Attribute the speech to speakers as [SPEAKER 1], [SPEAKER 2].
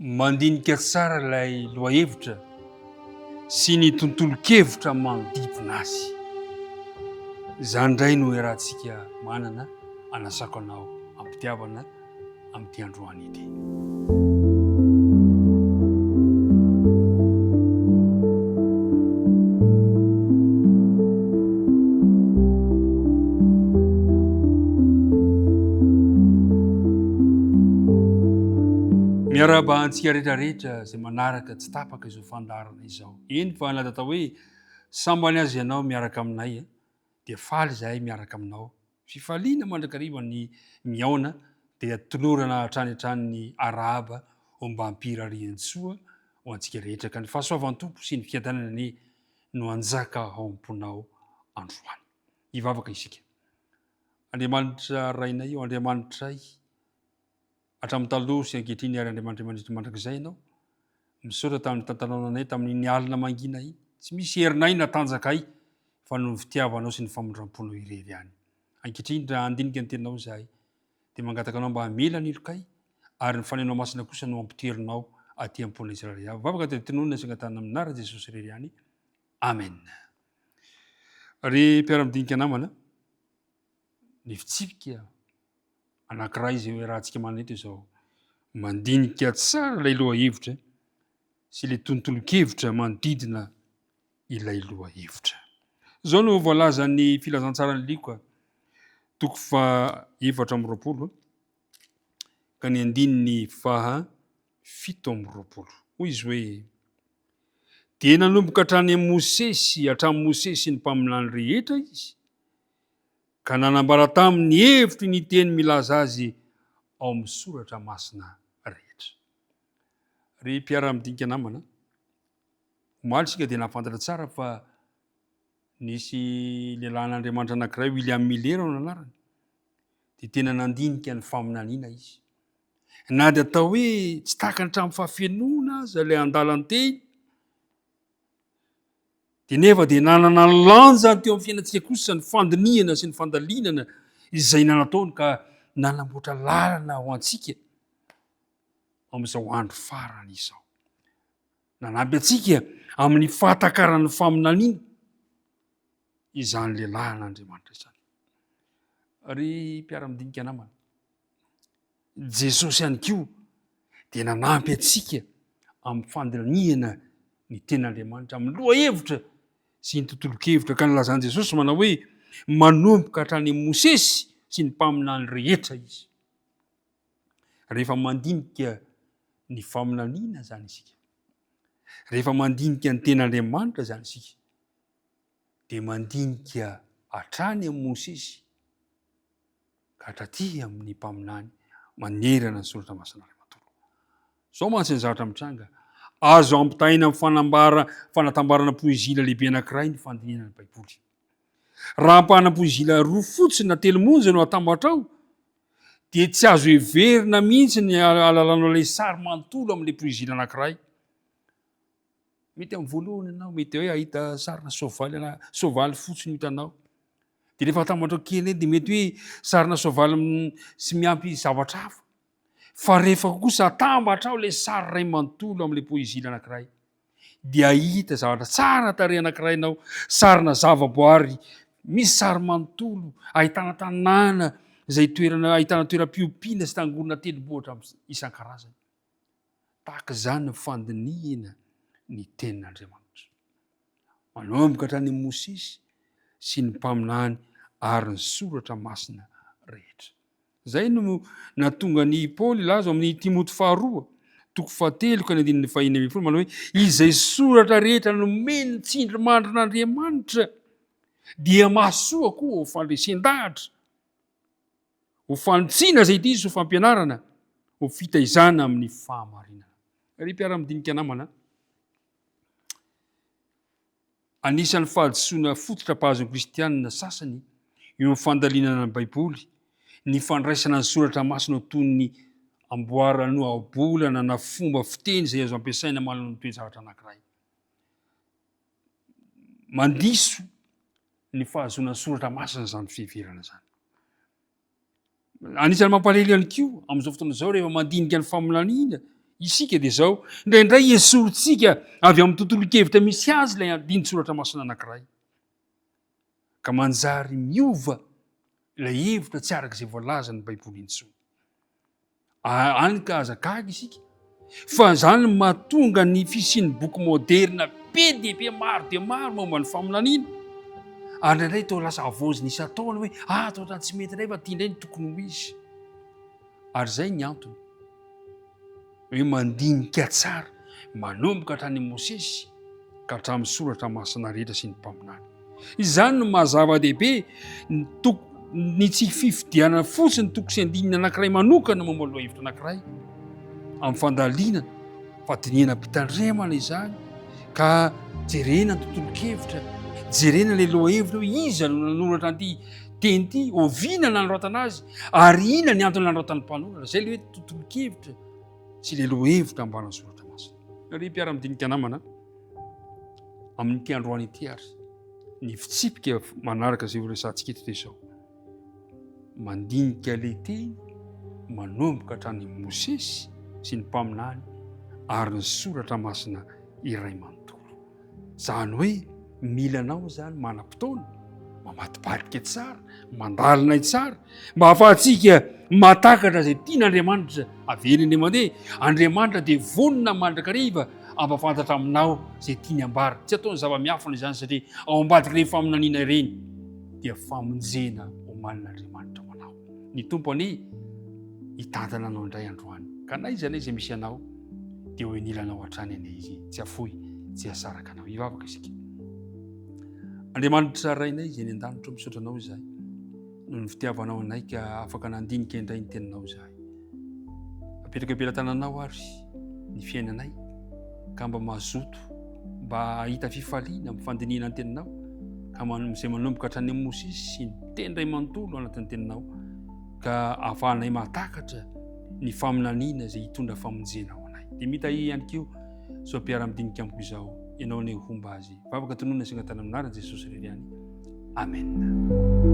[SPEAKER 1] mandinika tsara ilay lohahevitra sy ny tontolo-kevitra manodidina azy. Izany indray no iarahantsika manana anasako anao ampitiavana amin'ity androany ity. Miaraba antsika rehetrarehetra izay manaraka tsy tapaka izao fandarana izao. Eny fa na atao hoe sambany azy ianao miaraka aminay dia faly izahay miaraka aminao. Fifaliana mandrakariva ny miaona dia tolorana hatrany ny arahaba ho mba hampirarian-tsoa ho antsika rehetra ka ny fahasoavan-tompo sy ny fiadanana no anjaka ao am-ponao androany. Hivavaka isika. Andriamanitra rainay io, Andriamanitray hatramin'ny taloha sy ankehitriny ary Andriamanitra mandrakizay ianao misaotra tamin'ny tantananay tamin'ny alina mangina iny. Tsy misy herinay na tanjakay fa no fitiavanao sy ny famondram-ponao irery ihany. Ankehitriny raha andinika ny teninao izahay dia mangataka anao mba hamela ny ilokay ary ny fanenao masina kosa no ampiterinao aty am-pona Israely avy. Vavaka dia tenonina sy angatana amin'ny anarana Jesosy irery ihany. Amen. Ry mpiara-midinika namana, ny fitsipika anankiray izay rahantsika manana eto izao, mandinika tsara ilay lohahevitra sy ilay tontolo-kevitra manodidina ilay lohahevitra. Izao no voalazan'ny filazantsara ny likoa toko 4:20 ka ny 7:20. Hoy izy hoe: dia nanomboka hatrany amin'ny Mosesy hatramin'ny Mosesy ny mpaminany rehetra izy, ka nanambara tamin'ny hevitry ny teny milaza azy ao amin'ny soratra masina rehetra. Ry mpiara-midinika namana, omaly isika dia nahafantatra tsara fa nisy lehilahin'Andriamanitra anankiray, William Miller no anarany, dia tena nandinika ny faminaniana izy. Na dia atao hoe tsy tahaka ny hatramin'ny fahafenoana aza ilay andalany teny, dia nefa dia nanana ny lanjany teo amin'ny fiainantsika kosa ny fandiniana sy ny fandalinana izay nanataony ka nanamboatra lalana ho antsika amin'izao andro farany izao. Nanampy antsika amin'ny fahatakarany faminaniana izany lehilahin'Andriamanitra izany. Ry mpiara-midinika namana, Jesosy ihany koa dia nanampy antsika amin'ny fandiniana ny ten'Andriamanitra amin'ny lohahevitra sy ny tontolo-kevitra, ka nilazan'i Jesosy manao hoe manomboka hatrany amin'ny Mosesy sy ny mpaminany rehetra izy. Rehefa mandinika ny faminaniana zany isika, rehefa mandinika ny ten'Andriamanitra zany isika, dia mandinika hatrany amin'ny Mosesy ka hatraty amin'ny mpaminany manerana ny soratra masina iray manontolo. Zao mantsy ny zavatra mitranga azo ampitaina amin'ny fanatambarana poezia lehibe anankiray ny fandiniana ny Baiboly. Raha ampahana poezia roa fotsiny na telo monja no atambatra ao, dia tsy azo heverina mihitsy ny alalanao ilay sary manontolo amin'ilay poezia anankiray. Mety amin'ny voalohany ianao mety hoe ahita sarina soavaly fotsiny hitanao, dia rehefa atambatra kely dia mety hoe sarina soavaly sy miampy zavatra hafa. Fa rehefa kosa atambatra ao ilay sary iray manontolo amin'ilay poezia anankiray, dia ahita zavatra tsara tarehy anankiray ianao, sarina zavaboary misy sary manontolo, ahitana tanàna izay ahitana toeram-piompiana sy tangorona tendrombohitra isan-karazany. Tahaka izany ny fandiniana ny tenin'Andriamanitra, manomboka hatrany amin'ny Mosesy sy ny mpaminany ary ny soratra masina rehetra. Zay no nahatonga ny Paoly laza amin'ny Timoty 2:7 manao hoe izay soratra rehetra nomeny ny tsindrimandrin'Andriamanitra dia mahasoa koa ho fandresen-dahatra, ho fanotsiana izay ity izy ho fampianarana, ho fitaizana amin'ny fahamarinana. Ry mpiara-midinika namana, anisan'ny fahadisoana fototra mpahazon'ny kristianina sasany eo amin'ny fandalinana ny Baiboly ny fandraisana ny soratra masina toy ny amboarana ohabolana na fomba fiteny izay azo ampiasaina manana ny toe-javatra anankiray. Mandiso ny fahazoana ny soratra masina zany fiheverana zany. Anisan'ny mampalahelo ihany koa amin'izao fotoana izao rehefa mandinika ny faminaniana isika dia zao indraindray esorontsika avy amin'ny tontolo-kevitra misy azy ilay andiny-tsoratra masina anankiray ka manjary miova ilay hevitra tsy araka izay voalaza ny baiboly intsony. Any ka azagaga isika fa zany mahatonga ny fisian'ny boky moderna be dia be maro dia maro momba ny faminaniana ary indraindray tao lasa avozy nisy ataony hoe atao ohatrany tsy mety indray fa tia indray ny tokony ho izy ary zay ny antony hoe mandinika tsara manomboka hatrany Mosesy ka hatramin'ny soratra masina rehetra sy ny mpaminany. Izany no mazava-dehibe ny tsy fifidianana fotsiny toko sy andinina anankiray manokana momba lohahevitra anankiray amin'ny fandalinana fa dinihana mpitandremana izany ka jerena ny tontolo-kevitra, jerena ilay lohahevitra hoe iza no nanoratra an'ity teny ity, oviana nanoratana azy ary ina ny antony nanoratany mpanoratra. Zay le hoe tontolo-kevitra sy ilay lohahevitra ambana soratra masina. Ry mpiara-midinika namana amin'ity androany ity ary ny fitsipika manaraka izay horesantsika eto dia izao mandinika ilay teny manomboka hatrany Mosesy sy ny mpaminany ary ny soratra masina iray manontolo. Zany hoe mila anao zany manam-potoana mamatipatika tsara, mandalina tsara mba ahafahantsika mahatakatra izay tian'Andriamanitra avelany mandeha. Andriamanitra dia vonona mandrakariva ampafantatra aminao izay tiany ambara. Tsy ataony zava-miafina izany satria ao ambadika ireny faminaniana ireny dia famonjena omanin'Andriamanitra ho anao. Ny tompony hitantana anao indray androany ka na iza na iza misy anao dia hoe nilanao hatrany ane izy tsy afoy tsy asaraka anao. Hivavaka isika. Andriamanitra rainay izay ny an-danitra misaotra anao izahay noho ny fitiavanao anay ka afaka nandinika indray ny teninao izahay. Apetraka am-pelantananao ary ny fiainanay ka mba mazoto mba hahita fifaliana amin'ny fandinihana ny teninao ka izay manomboka hatrany amin'ny Mosesy sy ny teny iray manontolo anatin'ny teninao ka ahafahanay mahatakatra ny faminaniana izay hitondra famonjena ho anay. Dia mita ihany koa zao mpiara-midinika amiko izao ianao ane homba azy. Vavaka tonoina sy angatana amin'anaran'i Jesosy Kristiany. Amen.